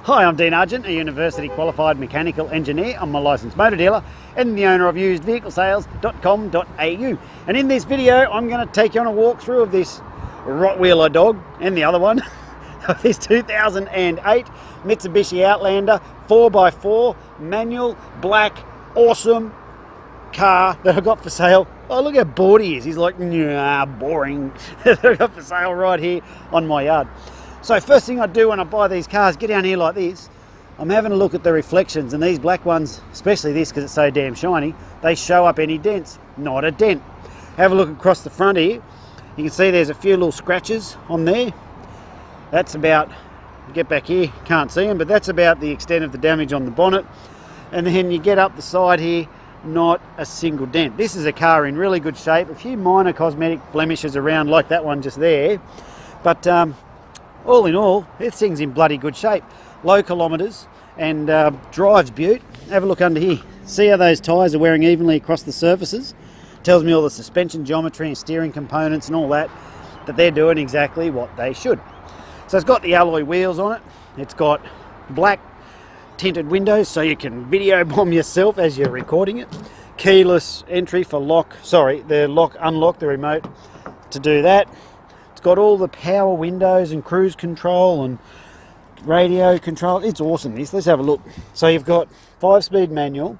Hi, I'm Dean Argent, a university qualified mechanical engineer. I'm a licensed motor dealer and the owner of usedvehiclesales.com.au. And in this video, I'm going to take you on a walkthrough of this Rottweiler dog and the other one of this 2008 Mitsubishi Outlander 4x4 manual black awesome car that I got for sale. Oh, look how bored he is. He's like, nah, boring. That I got for sale right here on my yard. So first thing I do when I buy these cars, get down here like this, I'm having a look at the reflections, and these black ones, especially this because it's so damn shiny, they show up any dents. Not a dent. Have a look across the front here. You can see there's a few little scratches on there. That's about, get back here, can't see them, but that's about the extent of the damage on the bonnet. And then you get up the side here, not a single dent. This is a car in really good shape. A few minor cosmetic blemishes around like that one just there, but all in all, this thing's in bloody good shape. Low kilometres and drives beaut. Have a look under here. See how those tyres are wearing evenly across the surfaces? Tells me all the suspension geometry and steering components and all that, that they're doing exactly what they should. So it's got the alloy wheels on it. It's got black tinted windows so you can video bomb yourself as you're recording it. Keyless entry for unlock the remote to do that. Got all the power windows and cruise control and radio control. It's awesome, this. Let's have a look. So you've got 5-speed manual,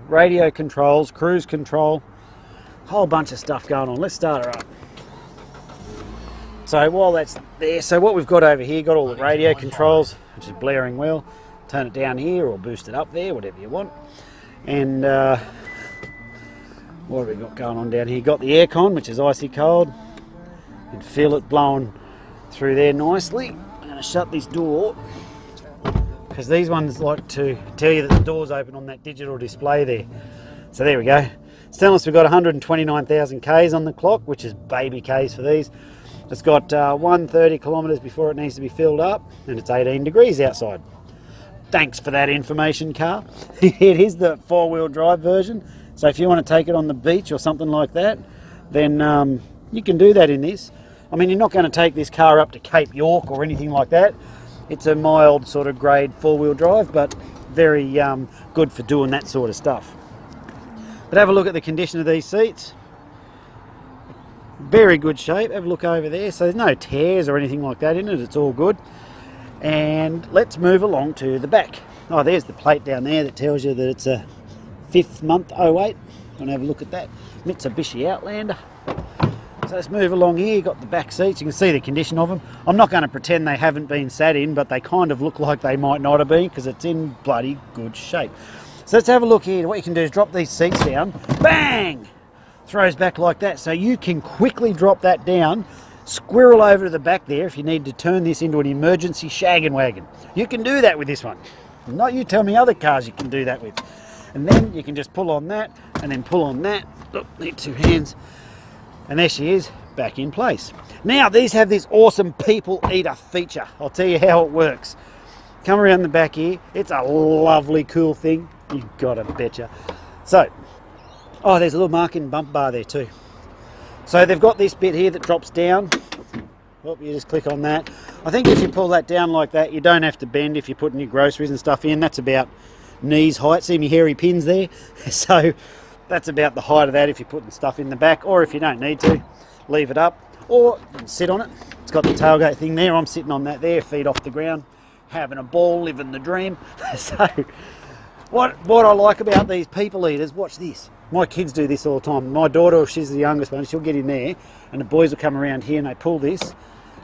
radio controls, cruise control, whole bunch of stuff going on. Let's start her up. So while that's there, so what we've got over here, got all the radio controls, which is blaring well. Turn it down here or boost it up there, whatever you want. And what have we got going on down here? Got the aircon, which is icy cold. You can feel it blowing through there nicely. I'm going to shut this door because these ones like to tell you that the door's open on that digital display there. So there we go. It's telling us we've got 129,000 Ks on the clock, which is baby Ks for these. It's got 130 kilometres before it needs to be filled up, and it's 18 degrees outside. Thanks for that information, car. It is the 4-wheel drive version, so if you want to take it on the beach or something like that, then you can do that in this. I mean, you're not going to take this car up to Cape York or anything like that. It's a mild sort of grade 4-wheel drive, but very good for doing that sort of stuff. But have a look at the condition of these seats. Very good shape. Have a look over there. So there's no tears or anything like that in it. It's all good. And let's move along to the back. Oh, there's the plate down there that tells you that it's a 5th month 08. Want to have a look at that. Mitsubishi Outlander. So let's move along here. Got the back seats. You can see the condition of them. I'm not going to pretend they haven't been sat in, but they kind of look like they might not have been because it's in bloody good shape. So let's have a look here. What you can do is drop these seats down. Bang! Throws back like that. So you can quickly drop that down, squirrel over to the back there if you need to turn this into an emergency shaggin' wagon. You can do that with this one. Not you tell me other cars you can do that with. And then you can just pull on that and then pull on that. Look, need 2 hands. And there she is, back in place. Now, these have this awesome people eater feature. I'll tell you how it works. Come around the back here. It's a lovely, cool thing. You've got to betcha. So, oh, there's a little marking bump bar there too. So they've got this bit here that drops down. Well, you just click on that. I think if you pull that down like that, you don't have to bend if you're putting your groceries and stuff in. That's about knees height. See me hairy pins there? So that's about the height of that if you're putting stuff in the back, or if you don't need to, leave it up, or sit on it. It's got the tailgate thing there. I'm sitting on that there, feet off the ground, having a ball, living the dream. So what I like about these people eaters, watch this. My kids do this all the time. My daughter, she's the youngest one, she'll get in there, and the boys will come around here and they pull this,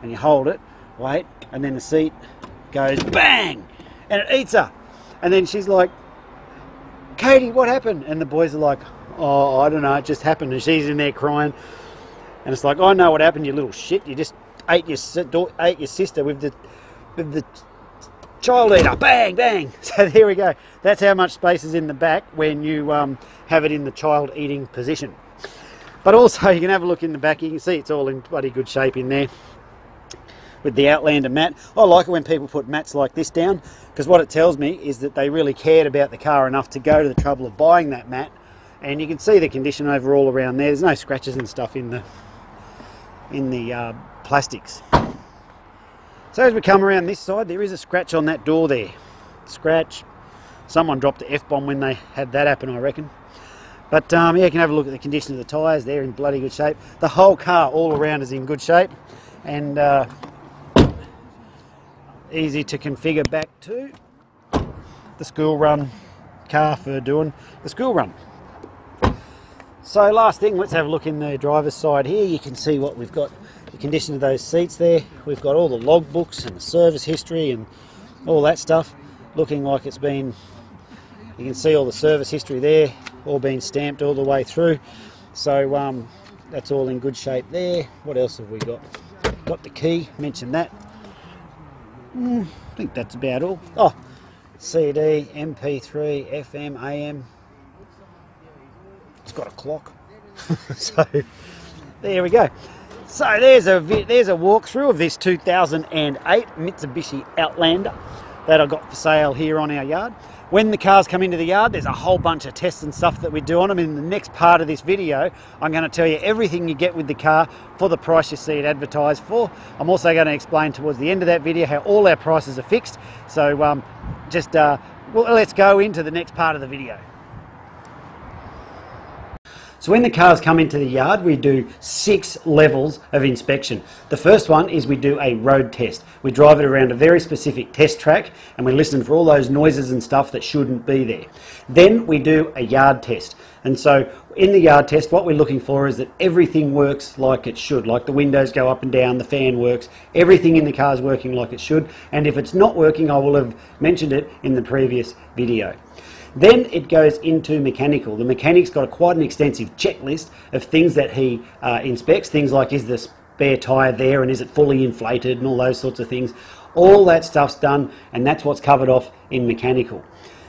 and you hold it, wait, and then the seat goes bang, and it eats her. And then she's like, Katie, what happened? And the boys are like, oh, I don't know, it just happened. And she's in there crying. And it's like, I know what happened, you little shit. You just ate your sister with the child eater. Bang, bang. So there we go. That's how much space is in the back when you have it in the child eating position. But also you can have a look in the back. You can see it's all in bloody good shape in there. With the Outlander mat. I like it when people put mats like this down, because what it tells me is that they really cared about the car enough to go to the trouble of buying that mat. And you can see the condition overall around there. There's no scratches and stuff in the plastics. So as we come around this side, there is a scratch on that door there. Scratch. Someone dropped the F-bomb when they had that happen, I reckon. But yeah, you can have a look at the condition of the tyres. They're in bloody good shape. The whole car all around is in good shape, and easy to configure back to the school run car for doing the school run. So last thing, let's have a look in the driver's side here. You can see what we've got, the condition of those seats there. We've got all the log books and the service history and all that stuff, looking like it's been, you can see all the service history there, all been stamped all the way through. So that's all in good shape there. What else have we got? Got the key, mentioned that. I think that's about all. Oh, CD, MP3, FM, AM. It's got a clock. So there we go. So there's a walkthrough of this 2008 Mitsubishi Outlander that I got for sale here on our yard. When the cars come into the yard, there's a whole bunch of tests and stuff that we do on them. In the next part of this video, I'm going to tell you everything you get with the car for the price you see it advertised for. I'm also going to explain towards the end of that video how all our prices are fixed. So well, let's go into the next part of the video. So when the cars come into the yard, we do 6 levels of inspection. The first one is we do a road test. We drive it around a very specific test track and we listen for all those noises and stuff that shouldn't be there. Then we do a yard test. And so in the yard test, what we're looking for is that everything works like it should, like the windows go up and down, the fan works, everything in the car is working like it should. And if it's not working, I will have mentioned it in the previous video. Then it goes into mechanical. The mechanic's got quite an extensive checklist of things that he inspects, things like is the spare tyre there and is it fully inflated and all those sorts of things. All that stuff's done and that's what's covered off in mechanical.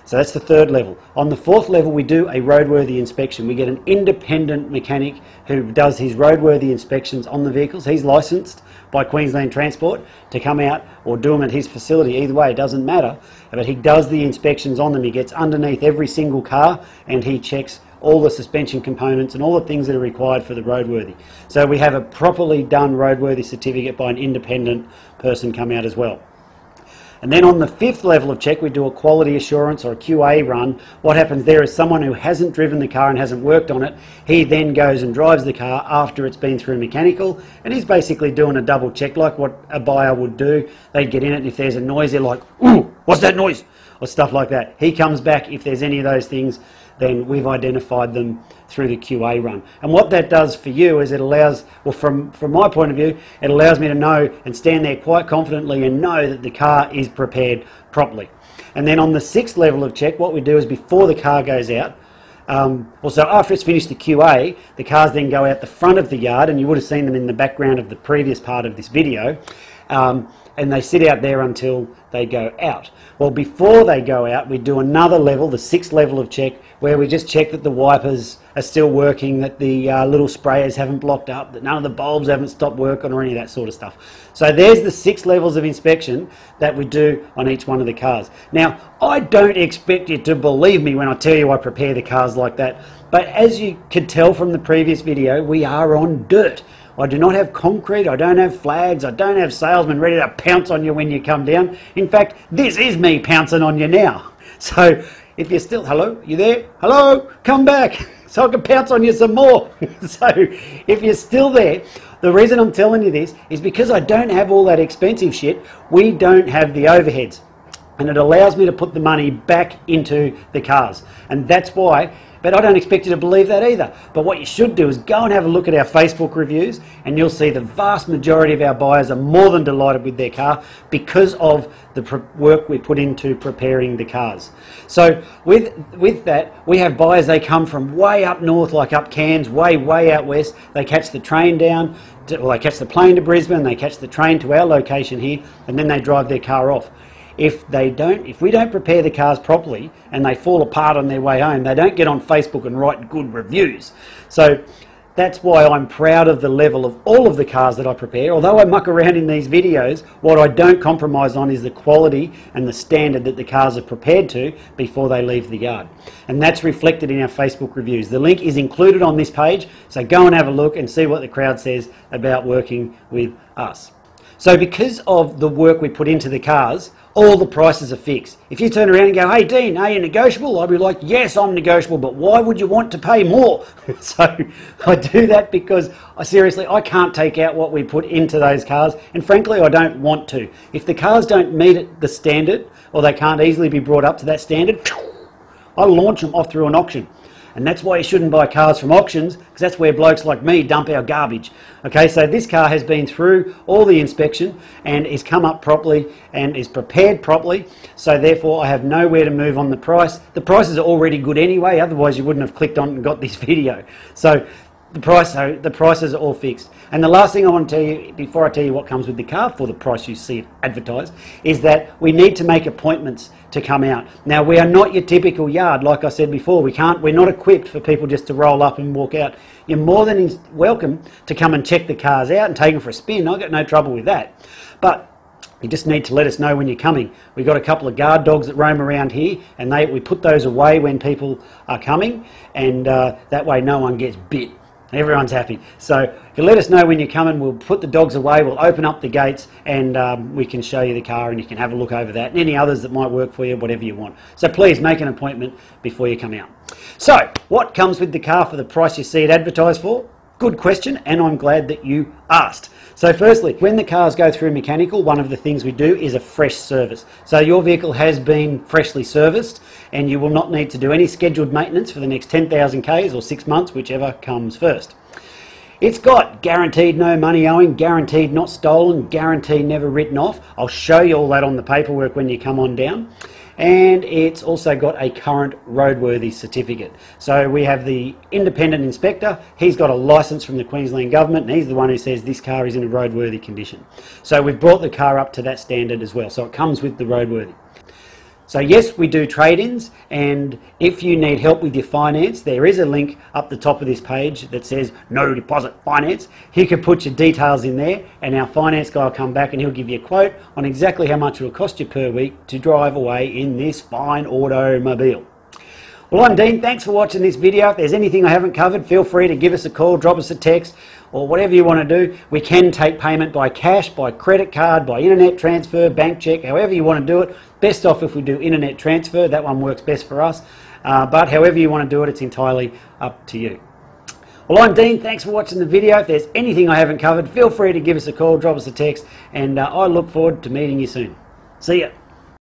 So that's the 3rd level. On the 4th level we do a roadworthy inspection. We get an independent mechanic who does his roadworthy inspections on the vehicles. He's licensed by Queensland Transport to come out or do them at his facility. Either way, it doesn't matter. But he does the inspections on them. He gets underneath every single car and he checks all the suspension components and all the things that are required for the roadworthy. So we have a properly done roadworthy certificate by an independent person come out as well. And then on the 5th level of check, we do a quality assurance or a QA run. What happens there is someone who hasn't driven the car and hasn't worked on it, he then goes and drives the car after it's been through mechanical, and he's basically doing a double check like what a buyer would do. They'd get in it and if there's a noise, they're like, "Ooh, what's that noise?" or stuff like that. He comes back, if there's any of those things, then we've identified them through the QA run. And what that does for you is it allows, well from my point of view, it allows me to know and stand there quite confidently and know that the car is prepared properly. And then on the 6th level of check, what we do is before the car goes out, also after it's finished the QA, the cars then go out the front of the yard, and you would have seen them in the background of the previous part of this video, and they sit out there until they go out. Well, before they go out, we do another level, the 6th level of check, where we just check that the wipers are still working, that the little sprayers haven't blocked up, that none of the bulbs haven't stopped working or any of that sort of stuff. So there's the 6 levels of inspection that we do on each one of the cars. Now, I don't expect you to believe me when I tell you I prepare the cars like that, but as you could tell from the previous video, we are on dirt. I do not have concrete, I don't have flags, I don't have salesmen ready to pounce on you when you come down. In fact, this is me pouncing on you now. So if you're still, hello, you there? Hello, come back so I can pounce on you some more. So if you're still there, the reason I'm telling you this is because I don't have all that expensive shit. We don't have the overheads, and it allows me to put the money back into the cars, and that's why. But I don't expect you to believe that either. But what you should do is go and have a look at our Facebook reviews, and you'll see the vast majority of our buyers are more than delighted with their car because of the work we put into preparing the cars. So with that, we have buyers, they come from way up north, like up Cairns, way out west. They catch the train down, they catch the plane to Brisbane, they catch the train to our location here, and then they drive their car off. If we don't prepare the cars properly and they fall apart on their way home, they don't get on Facebook and write good reviews. So that's why I'm proud of the level of all of the cars that I prepare. Although I muck around in these videos, what I don't compromise on is the quality and the standard that the cars are prepared to before they leave the yard. And that's reflected in our Facebook reviews. The link is included on this page, so go and have a look and see what the crowd says about working with us. So because of the work we put into the cars, all the prices are fixed. If you turn around and go, hey Dean, are you negotiable? I'd be like, yes, I'm negotiable, but why would you want to pay more? So I do that because seriously, I can't take out what we put into those cars, and frankly, I don't want to. If the cars don't meet the standard, or they can't easily be brought up to that standard, I launch them off through an auction. And that's why you shouldn't buy cars from auctions, because that's where blokes like me dump our garbage. Okay, so this car has been through all the inspection and is come up properly and is prepared properly, so therefore I have nowhere to move on the price. The prices are already good anyway, otherwise you wouldn't have clicked on and got this video. So the prices are all fixed. And the last thing I want to tell you, before I tell you what comes with the car for the price you see it advertised, is that we need to make appointments to come out. Now, we are not your typical yard, like I said before. We're not equipped for people just to roll up and walk out. You're more than welcome to come and check the cars out and take them for a spin. I've got no trouble with that. But you just need to let us know when you're coming. We've got a couple of guard dogs that roam around here, and we put those away when people are coming, and that way no one gets bit. Everyone's happy. So if you let us know when you're coming, we'll put the dogs away, we'll open up the gates, and we can show you the car and you can have a look over that and any others that might work for you, whatever you want. So please make an appointment before you come out. So what comes with the car for the price you see it advertised for? Good question, and I'm glad that you asked. So firstly, when the cars go through mechanical, one of the things we do is a fresh service. So your vehicle has been freshly serviced and you will not need to do any scheduled maintenance for the next 10,000 Ks or 6 months, whichever comes first. It's got guaranteed no money owing, guaranteed not stolen, guaranteed never written off. I'll show you all that on the paperwork when you come on down. And it's also got a current roadworthy certificate. So we have the independent inspector. He's got a license from the Queensland government, and he's the one who says this car is in a roadworthy condition. So we've brought the car up to that standard as well. So it comes with the roadworthy. So yes, we do trade-ins, and if you need help with your finance, there is a link up the top of this page that says no deposit finance. You can put your details in there and our finance guy will come back and he'll give you a quote on exactly how much it will cost you per week to drive away in this fine automobile. Well, I'm Dean, thanks for watching this video. If there's anything I haven't covered, feel free to give us a call, drop us a text, or whatever you want to do. We can take payment by cash, by credit card, by internet transfer, bank check, however you want to do it. Best off if we do internet transfer, that one works best for us. But however you want to do it, it's entirely up to you. Well, I'm Dean, thanks for watching the video. If there's anything I haven't covered, feel free to give us a call, drop us a text, and I look forward to meeting you soon. See ya.